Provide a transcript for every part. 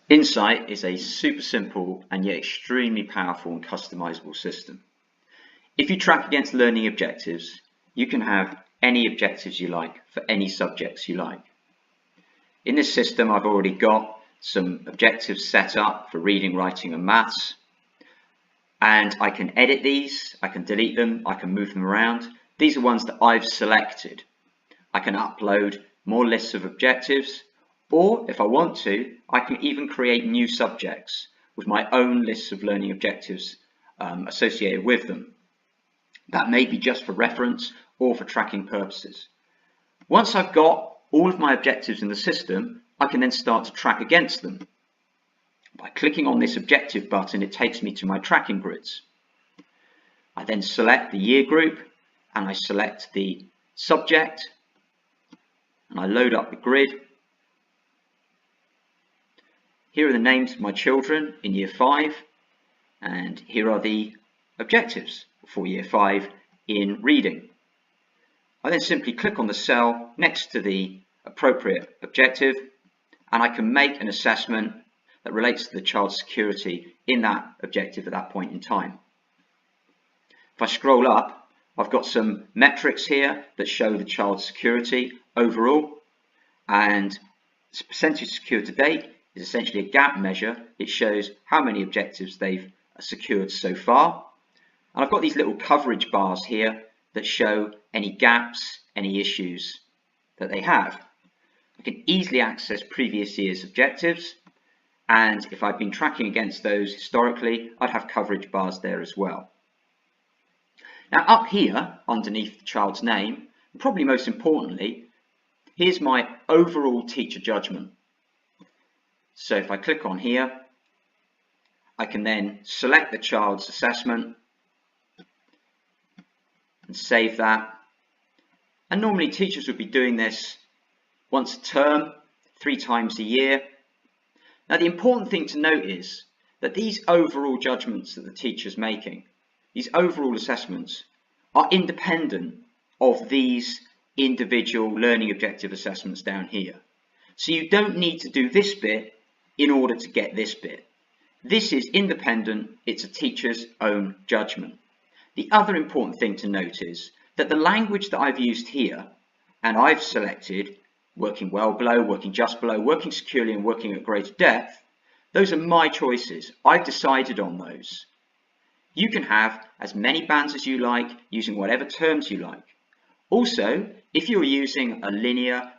Insight is a super simple and yet extremely powerful and customizable system. If you track against learning objectives, you can have any objectives you like for any subjects you like. In this system, I've already got some objectives set up for reading, writing and maths, and I can edit these, I can delete them, I can move them around. These are ones that I've selected. I can upload more lists of objectives, or if I want to, I can even create new subjects with my own lists of learning objectives associated with them. That may be just for reference or for tracking purposes. Once I've got all of my objectives in the system, I can then start to track against them. By clicking on this objective button, it takes me to my tracking grids. I then select the year group and I select the subject and I load up the grid. Here are the names of my children in year 5, and here are the objectives for year 5 in reading. I then simply click on the cell next to the appropriate objective and I can make an assessment that relates to the child's security in that objective at that point in time. If I scroll up, I've got some metrics here that show the child's security overall, and percentage secure to date is essentially a gap measure. It shows how many objectives they've secured so far. And I've got these little coverage bars here that show any gaps, any issues that they have. I can easily access previous year's objectives, and if I've been tracking against those historically, I'd have coverage bars there as well. Now up here, underneath the child's name, and probably most importantly, here's my overall teacher judgment. So if I click on here, I can then select the child's assessment and save that. And normally teachers would be doing this once a term, 3 times a year. Now the important thing to note is that these overall judgments that the teacher's making, these overall assessments, are independent of these individual learning objective assessments down here. So you don't need to do this bit in order to get this bit. This is independent, it's a teacher's own judgment. The other important thing to note is that the language that I've used here, and I've selected working well below, working just below, working securely and working at greater depth, those are my choices. I've decided on those. You can have as many bands as you like, using whatever terms you like. Also, if you're using a linear,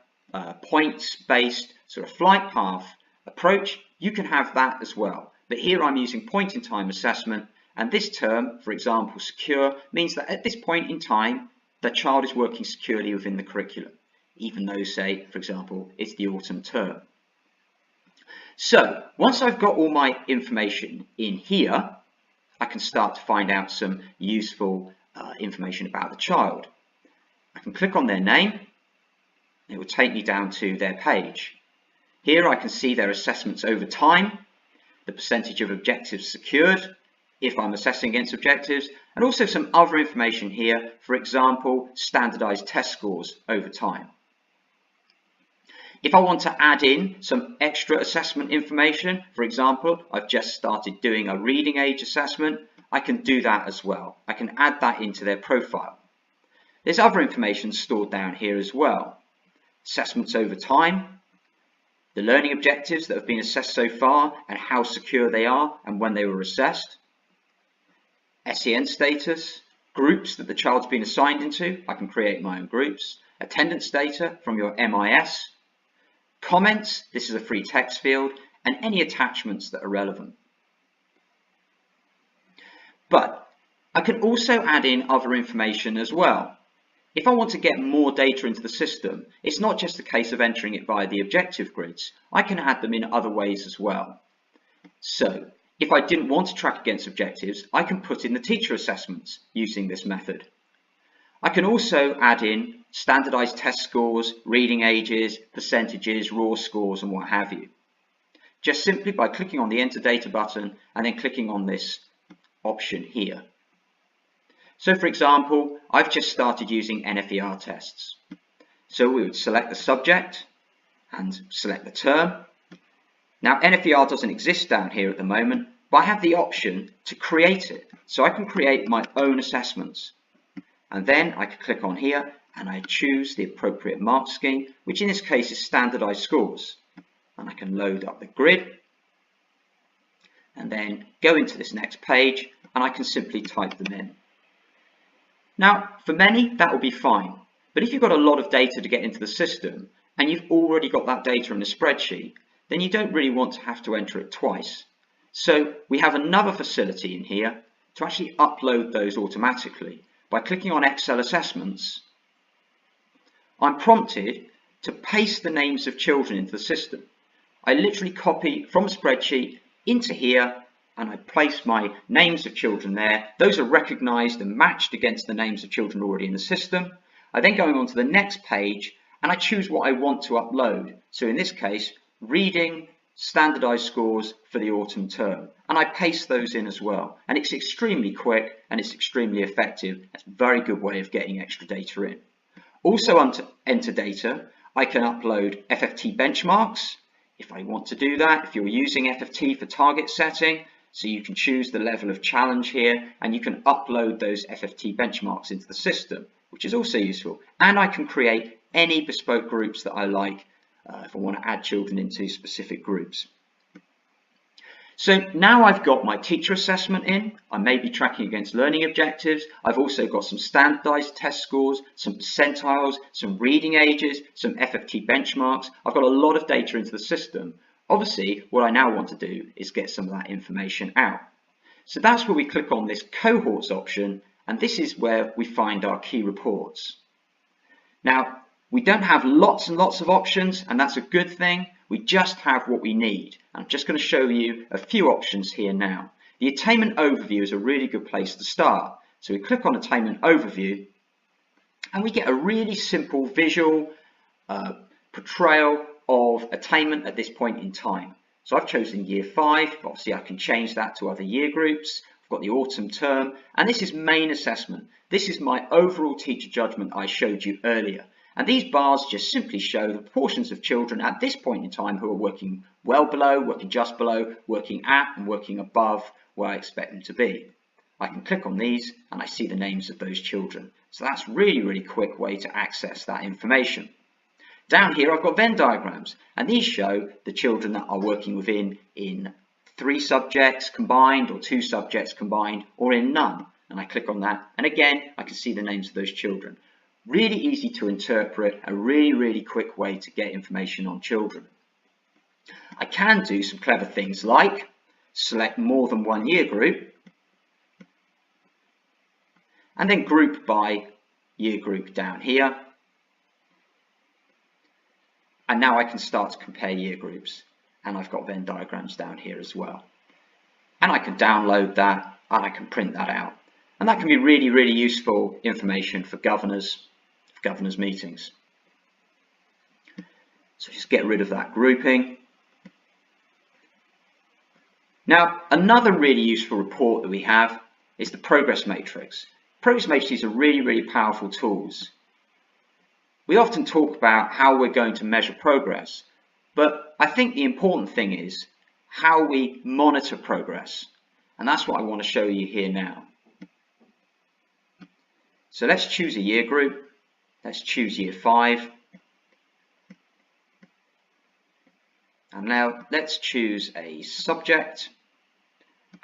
points-based sort of flight path approach, you can have that as well. But here I'm using point-in-time assessment, and this term, for example, secure, means that at this point in time, the child is working securely within the curriculum, even though, say, for example, it's the autumn term. So, once I've got all my information in here, I can start to find out some useful information about the child. I can click on their name, it will take me down to their page. Here I can see their assessments over time, the percentage of objectives secured, if I'm assessing against objectives, and also some other information here, for example, standardized test scores over time. If I want to add in some extra assessment information, for example, I've just started doing a reading age assessment, I can do that as well. I can add that into their profile. There's other information stored down here as well. Assessments over time, the learning objectives that have been assessed so far and how secure they are and when they were assessed. SEN status, groups that the child's been assigned into, I can create my own groups. Attendance data from your MIS. Comments, this is a free text field, and any attachments that are relevant. But I can also add in other information as well. If I want to get more data into the system, it's not just a case of entering it via the objective grids. I can add them in other ways as well. So, if I didn't want to track against objectives, I can put in the teacher assessments using this method. I can also add in standardized test scores, reading ages, percentages, raw scores, and what have you. Just simply by clicking on the Enter Data button and then clicking on this option here. So for example, I've just started using NFER tests. So we would select the subject and select the term. Now, NFER doesn't exist down here at the moment, but I have the option to create it. So I can create my own assessments. And then I can click on here and I choose the appropriate mark scheme, which in this case is standardized scores. And I can load up the grid and then go into this next page and I can simply type them in. Now, for many, that will be fine. But if you've got a lot of data to get into the system and you've already got that data in a spreadsheet, then you don't really want to have to enter it twice. So we have another facility in here to actually upload those automatically. By clicking on Excel Assessments, I'm prompted to paste the names of children into the system. I literally copy from a spreadsheet into here and I place my names of children there. Those are recognized and matched against the names of children already in the system. I then go on to the next page and I choose what I want to upload. So in this case, reading standardized scores for the autumn term, and I paste those in as well, and it's extremely quick and it's extremely effective. It's a very good way of getting extra data in. Also, under enter data, I can upload FFT benchmarks if I want to do that, if you're using FFT for target setting. So you can choose the level of challenge here and you can upload those FFT benchmarks into the system, which is also useful. And I can create any bespoke groups that I like if I want to add children into specific groups. So now I've got my teacher assessment in. I may be tracking against learning objectives. I've also got some standardized test scores, some percentiles, some reading ages, some FFT benchmarks. I've got a lot of data into the system. Obviously, what I now want to do is get some of that information out. So that's where we click on this cohorts option, and this is where we find our key reports. Now, we don't have lots and lots of options, and that's a good thing. We just have what we need. I'm just going to show you a few options here now. The attainment overview is a really good place to start. So we click on attainment overview, and we get a really simple visual portrayal of attainment at this point in time. So I've chosen year 5, but obviously I can change that to other year groups. I've got the autumn term, and this is main assessment. This is my overall teacher judgment I showed you earlier. And these bars just simply show the proportions of children at this point in time who are working well below, working just below, working at and working above where I expect them to be. I can click on these and I see the names of those children. So that's really, really quick way to access that information. Down here I've got Venn diagrams, and these show the children that are working within in 3 subjects combined or 2 subjects combined or in none. And I click on that and again I can see the names of those children. Really easy to interpret, a really, really quick way to get information on children. I can do some clever things like select more than one year group and then group by year group down here. And now I can start to compare year groups, and I've got Venn diagrams down here as well. And I can download that and I can print that out. And that can be really, really useful information for governors meetings. So just get rid of that grouping. Now, another really useful report that we have is the progress matrix. Progress matrices are really, really powerful tools. We often talk about how we're going to measure progress, but I think the important thing is how we monitor progress. And that's what I want to show you here now. So let's choose a year group. Let's choose year 5. And now let's choose a subject.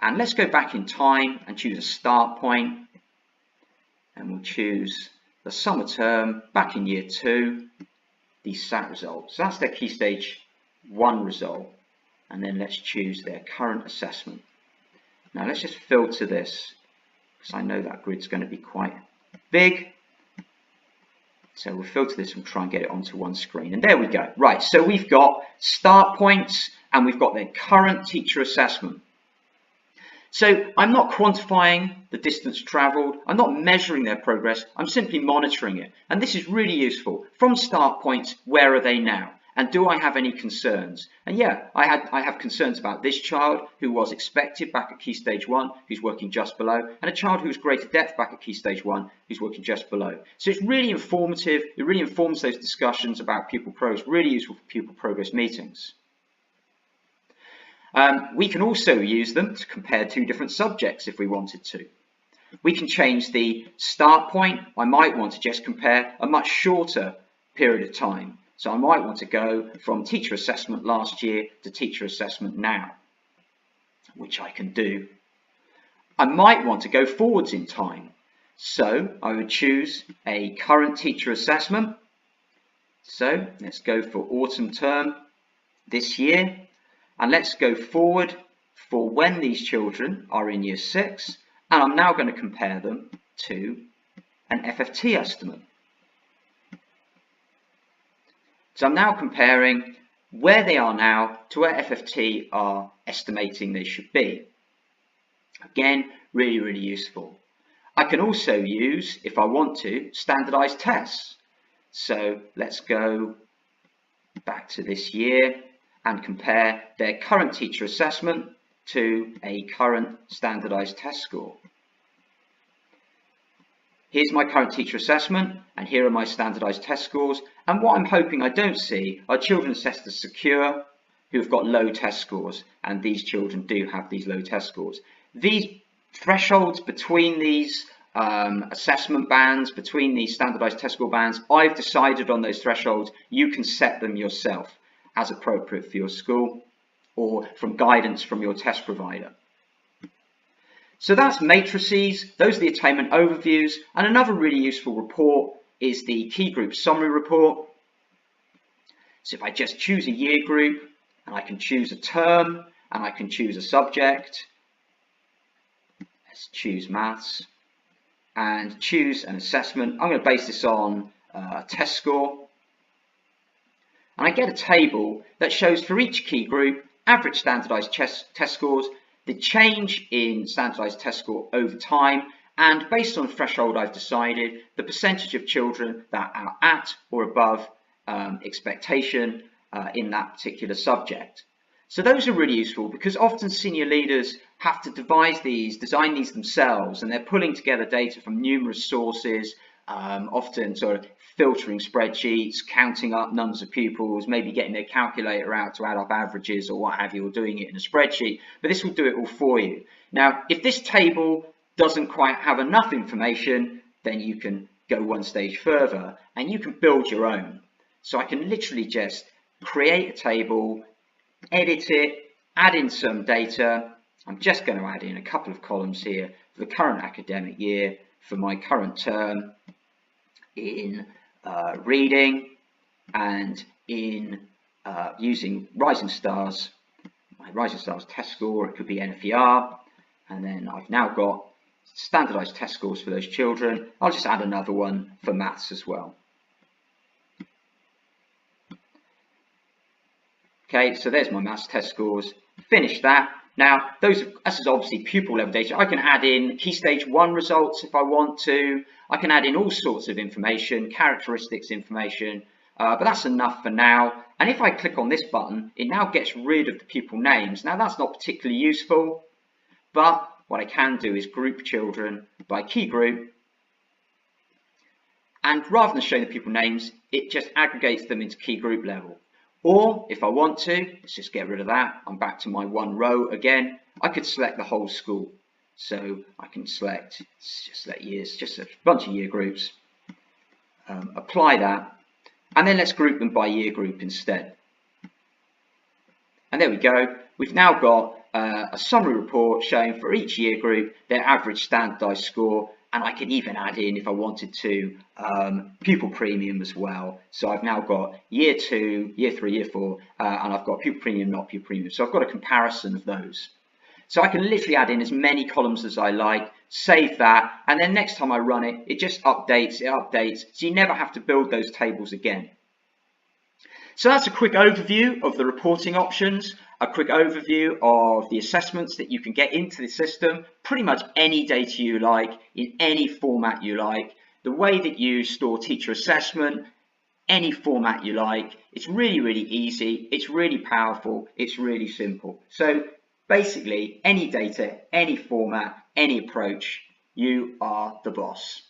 And let's go back in time and choose a start point. And we'll choose the summer term back in year 2, the SAT result. So that's their Key Stage 1 result. And then let's choose their current assessment. Now let's just filter this, because I know that grid's going to be quite big. So we'll filter this and try and get it onto one screen. And there we go. Right, so we've got start points and we've got their current teacher assessment. So I'm not quantifying the distance traveled. I'm not measuring their progress. I'm simply monitoring it. And this is really useful. From start points, where are they now? And do I have any concerns? And yeah, I have concerns about this child who was expected back at Key Stage 1, who's working just below, and a child who's greater depth back at Key Stage 1, who's working just below. So it's really informative. It really informs those discussions about pupil progress. Really useful for pupil progress meetings. We can also use them to compare two different subjects if we wanted to. We can change the start point. I might want to just compare a much shorter period of time. So I might want to go from teacher assessment last year to teacher assessment now, which I can do. I might want to go forwards in time. So I would choose a current teacher assessment. So let's go for autumn term this year. And let's go forward for when these children are in year 6. And I'm now going to compare them to an FFT estimate. So I'm now comparing where they are now to where FFT are estimating they should be. Again, really useful. I can also use, if I want to, standardized tests. So let's go back to this year and compare their current teacher assessment to a current standardized test score. Here's my current teacher assessment, and here are my standardized test scores. And what I'm hoping I don't see are children assessed as secure who've got low test scores, and these children do have these low test scores. These thresholds between these assessment bands, between these standardized test score bands, I've decided on those thresholds. You can set them yourself as appropriate for your school or from guidance from your test provider. So that's matrices, those are the attainment overviews, and another really useful report is the key group summary report. So if I just choose a year group, and I can choose a term, and I can choose a subject, let's choose maths, and choose an assessment. I'm going to base this on a test score, and I get a table that shows for each key group average standardized test scores, the change in standardized test score over time, and based on the threshold I've decided, the percentage of children that are at or above expectation in that particular subject. So those are really useful because often senior leaders have to design these themselves, and they're pulling together data from numerous sources, often sort of filtering spreadsheets, counting up numbers of pupils, maybe getting their calculator out to add up averages or what have you, or doing it in a spreadsheet, but this will do it all for you. Now, if this table doesn't quite have enough information, then you can go one stage further and you can build your own. So I can literally just create a table, edit it, add in some data. I'm just going to add in a couple of columns here for the current academic year, for my current term in reading, and in using Rising Stars, my Rising Stars test score, it could be NFER, and then I've now got standardized test scores for those children. I'll just add another one for maths as well. Okay, so there's my maths test scores. Finish that. Now, this is obviously pupil level data. I can add in Key Stage 1 results if I want to. I can add in all sorts of information, characteristics information, but that's enough for now. And if I click on this button, it now gets rid of the pupil names. Now, that's not particularly useful, but what I can do is group children by key group. And rather than showing the pupil names, it just aggregates them into key group level. Or if I want to, let's just get rid of that. I'm back to my one row again. I could select the whole school. So I can select, just select years, just a bunch of year groups. Apply that. And then let's group them by year group instead. And there we go. We've now got a summary report showing for each year group their average standardized score. And I can even add in, if I wanted to, pupil premium as well. So I've now got year 2, year 3, year 4, and I've got pupil premium, not pupil premium. So I've got a comparison of those. So I can literally add in as many columns as I like, save that, and then next time I run it, it just updates, so you never have to build those tables again. So that's a quick overview of the reporting options, a quick overview of the assessments that you can get into the system, pretty much any data you like, in any format you like, the way that you store teacher assessment, any format you like. It's really easy, it's really powerful, it's really simple. So basically, any data, any format, any approach, you are the boss.